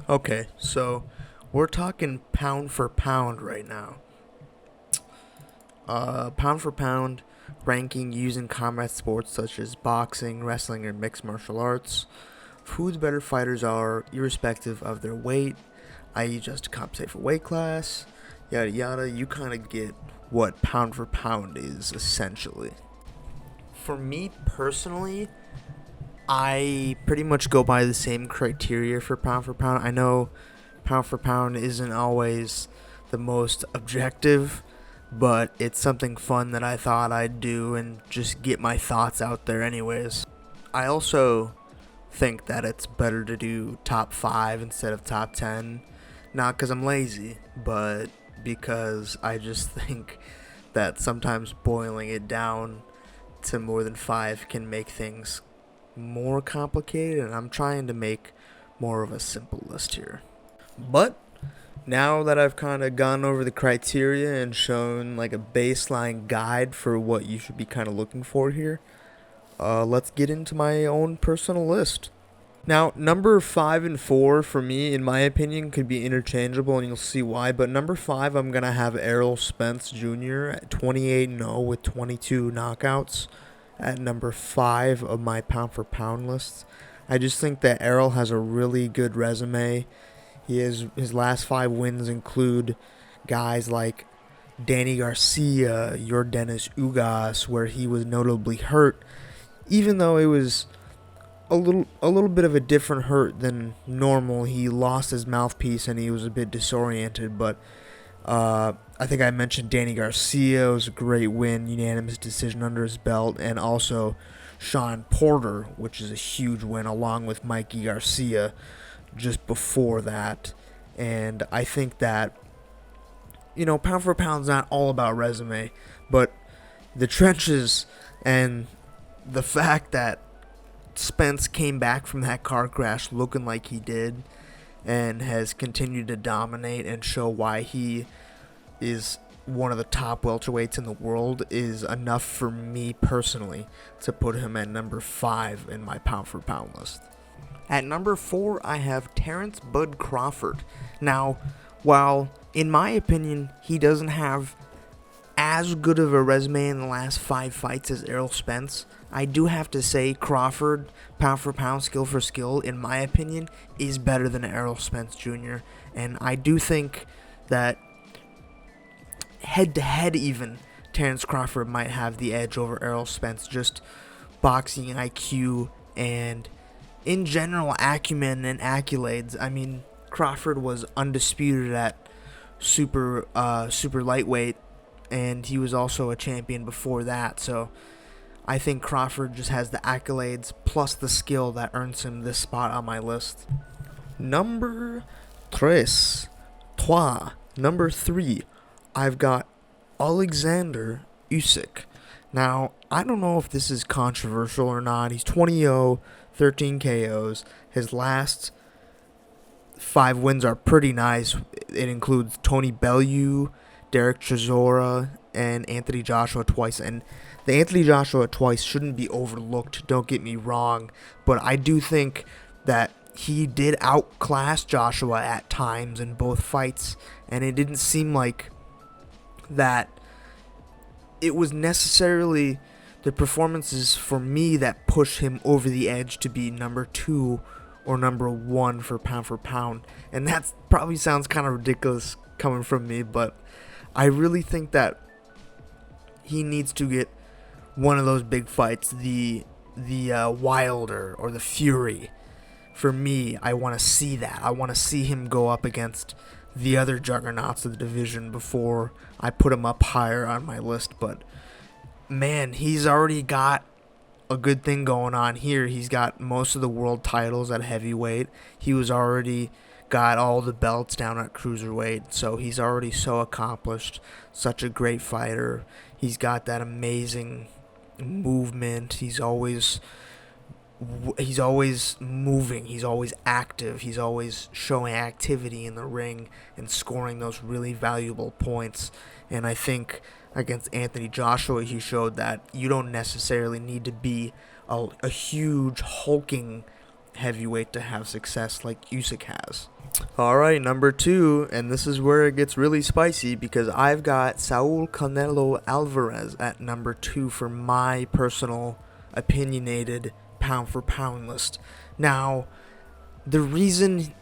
Okay, so we're talking pound for pound right now. Pound for pound ranking using combat sports such as boxing, wrestling, or mixed martial arts. Who the better fighters are, irrespective of their weight, i.e., just to compensate for weight class, yada yada. You kind of get what pound for pound is essentially. For me personally, I pretty much go by the same criteria for pound for pound. I know pound for pound isn't always the most objective, but it's something fun that I thought I'd do and just get my thoughts out there, anyways. I also think that it's better to do top 5 instead of top 10. Not because I'm lazy, but because I just think that sometimes boiling it down to more than 5 can make things more complicated, and I'm trying to make more of a simple list here. But now that I've kind of gone over the criteria and shown like a baseline guide for what you should be kind of looking for here, let's get into my own personal list. Now, number 5 and 4 for me, in my opinion, could be interchangeable, and you'll see why. But number 5, I'm going to have Errol Spence Jr. at 28-0 with 22 knockouts at number 5 of my pound for pound list. I just think that Errol has a really good resume. His last 5 wins include guys like Danny Garcia, Yordenis Ugas, where he was notably hurt, even though it was a little bit of a different hurt than normal. He lost his mouthpiece and he was a bit disoriented, but I think I mentioned Danny Garcia. It was a great win, unanimous decision under his belt, and also Sean Porter, which is a huge win, along with Mikey Garcia just before that. And I think that, pound for pound's not all about resume, but the trenches and the fact that Spence came back from that car crash looking like he did and has continued to dominate and show why he is one of the top welterweights in the world is enough for me personally to put him at number 5 in my pound for pound list. At number 4, I have Terrence Bud Crawford. Now, while in my opinion he doesn't have as good of a resume in the last 5 fights as Errol Spence, I do have to say Crawford, pound for pound, skill for skill, in my opinion, is better than Errol Spence Jr. And I do think that head to head even, Terrence Crawford might have the edge over Errol Spence, just boxing IQ and in general acumen and accolades. I mean, Crawford was undisputed at super lightweight, and he was also a champion before that. So I think Crawford just has the accolades plus the skill that earns him this spot on my list. Number tres, trois. Number 3, I've got Alexander Usyk. Now, I don't know if this is controversial or not. He's 20-0, 13 KOs. His last 5 wins are pretty nice. It includes Tony Bellew, Derek Chisora, and Anthony Joshua twice. And the Anthony Joshua twice shouldn't be overlooked, don't get me wrong. But I do think that he did outclass Joshua at times in both fights. And it didn't seem like that it was necessarily the performances for me that push him over the edge to be number 2 or number 1 for pound. And that probably sounds kind of ridiculous coming from me, but I really think that he needs to get one of those big fights, the Wilder or the Fury. For me, I want to see that. I want to see him go up against the other juggernauts of the division before I put him up higher on my list. But man, he's already got a good thing going on here. He's got most of the world titles at heavyweight. He was already got all the belts down at cruiserweight, so he's already so accomplished, such a great fighter. He's got that amazing movement. He's always moving, he's always active, he's always showing activity in the ring and scoring those really valuable points. And I think against Anthony Joshua, he showed that you don't necessarily need to be a huge hulking heavyweight to have success like Usyk has. Alright, number 2, and this is where it gets really spicy because I've got Saul Canelo Alvarez at number 2 for my personal opinionated pound for pound list. Now, the reason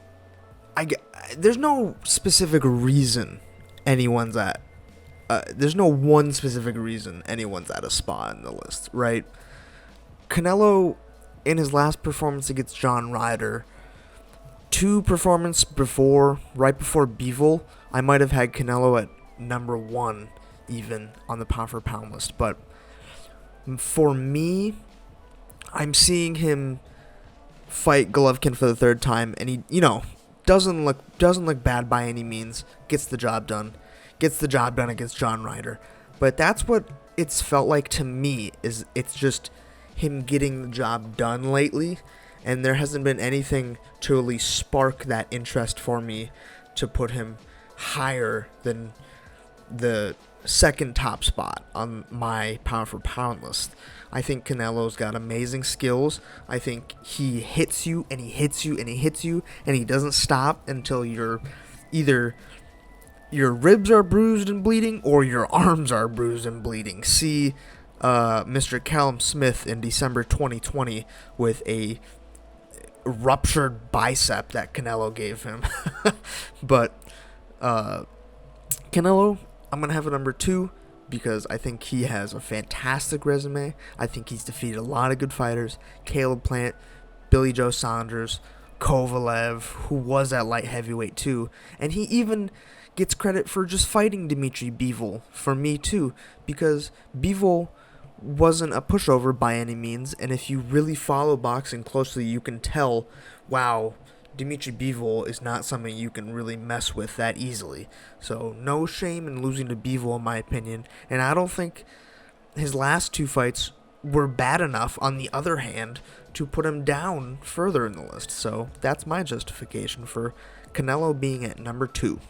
there's no specific reason anyone's at there's no one specific reason anyone's at a spot in the list, right? Canelo, in his last performance against John Ryder, two performances before, right before Bivol, I might have had Canelo at number 1 even on the pound for pound list. But for me, I'm seeing him fight Golovkin for the 3rd time, and he, doesn't look bad by any means. Gets the job done against John Ryder. But that's what it's felt like to me, is it's just him getting the job done lately, and there hasn't been anything to really spark that interest for me to put him higher than the second top spot on my pound for pound list. I think Canelo's got amazing skills. I think he hits you and he hits you and he hits you and he doesn't stop until either your ribs are bruised and bleeding or your arms are bruised and bleeding. See Mr. Callum Smith in December 2020 with a ruptured bicep that Canelo gave him. But Canelo, I'm going to have a number 2 because I think he has a fantastic resume. I think he's defeated a lot of good fighters. Caleb Plant, Billy Joe Saunders, Kovalev, who was at light heavyweight too. And he even gets credit for just fighting Dmitry Bivol for me too, because Bivol wasn't a pushover by any means, and if you really follow boxing closely, you can tell, wow, Dmitry Bivol is not something you can really mess with that easily. So no shame in losing to Bivol, in my opinion, and I don't think his last 2 fights were bad enough, on the other hand, to put him down further in the list. So that's my justification for Canelo being at number 2.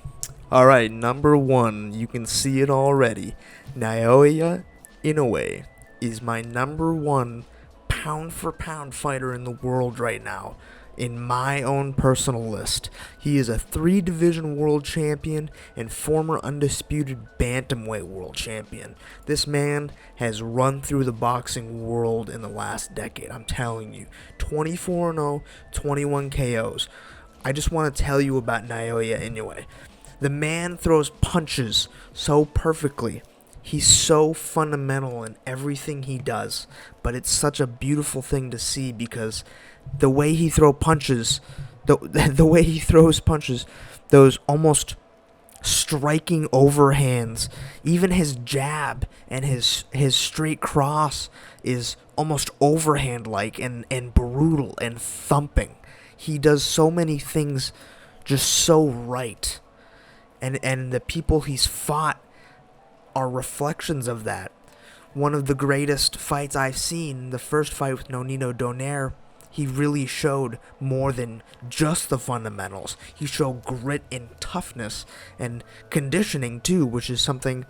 Alright, number 1, you can see it already. Naoya Inoue is my number 1 pound for pound fighter in the world right now, in my own personal list. He is a 3-division world champion and former undisputed bantamweight world champion. This man has run through the boxing world in the last decade. I'm telling you, 24-0, 21 KOs. I just want to tell you about Naoya Inoue. The man throws punches so perfectly. He's so fundamental in everything he does, but it's such a beautiful thing to see because the way he throws punches, those almost striking overhands, even his jab and his straight cross is almost overhand-like and brutal and thumping. He does so many things just so right. And the people he's fought are reflections of that. One of the greatest fights I've seen, the first fight with Nonito Donaire, he really showed more than just the fundamentals. He showed grit and toughness and conditioning too, which is something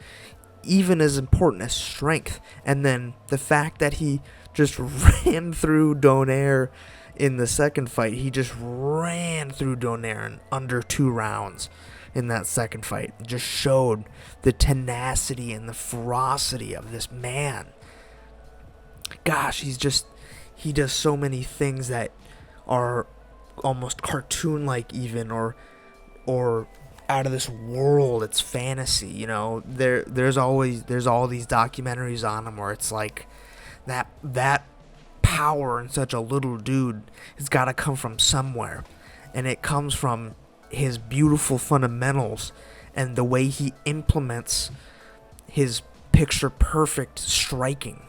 even as important as strength. And then the fact that he just ran through Donaire in the second fight, he just ran through Donaire in under 2 rounds. In that second fight, it just showed the tenacity and the ferocity of this man. Gosh, he does so many things that are almost cartoon-like even, or out of this world. It's fantasy, There's all these documentaries on him where it's like that power in such a little dude has got to come from somewhere, and it comes from his beautiful fundamentals and the way he implements his picture-perfect striking.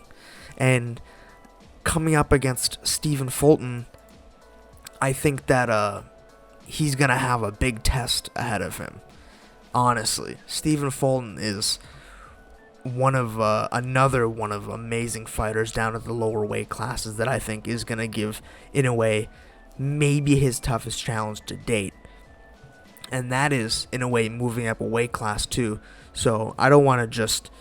And coming up against Stephen Fulton, I think that he's going to have a big test ahead of him. Honestly, Stephen Fulton is another one of amazing fighters down at the lower weight classes that I think is going to give, in a way, maybe his toughest challenge to date. And that is, in a way, moving up a weight class too. So I don't want to just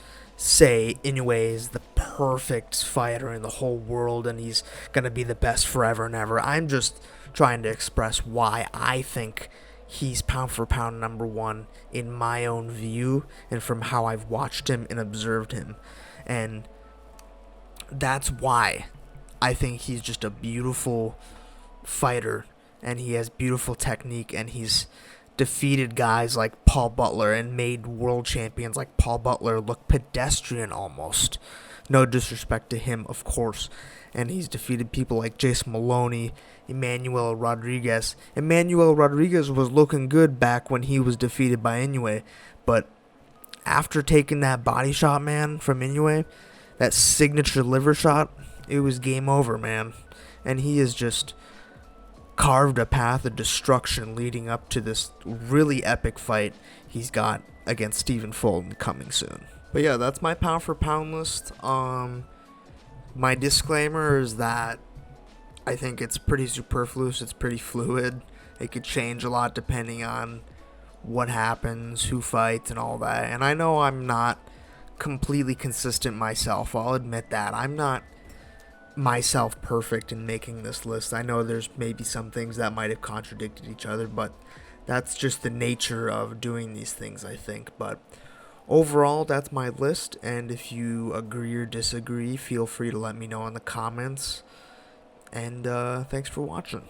say Inoue is the perfect fighter in the whole world and he's going to be the best forever and ever. I'm just trying to express why I think he's pound for pound number one in my own view and from how I've watched him and observed him. And that's why I think he's just a beautiful fighter and he has beautiful technique and he's defeated guys like Paul Butler and made world champions like Paul Butler look pedestrian almost. No disrespect to him, of course. And he's defeated people like Jason Maloney, Emmanuel Rodriguez. Emmanuel Rodriguez was looking good back when he was defeated by Inoue, but after taking that body shot, man, from Inoue, that signature liver shot, it was game over, man. And he is just carved a path of destruction leading up to this really epic fight he's got against Stephen Fulton coming soon. But yeah, that's my pound for pound list. My disclaimer is that I think it's pretty superfluous, it's pretty fluid. It could change a lot depending on what happens, who fights, and all that. And I know I'm not completely consistent myself. I'll admit that. I'm not myself perfect in making this list. I know there's maybe some things that might have contradicted each other, but that's just the nature of doing these things, I think. But overall, that's my list, and if you agree or disagree, feel free to let me know in the comments. And thanks for watching.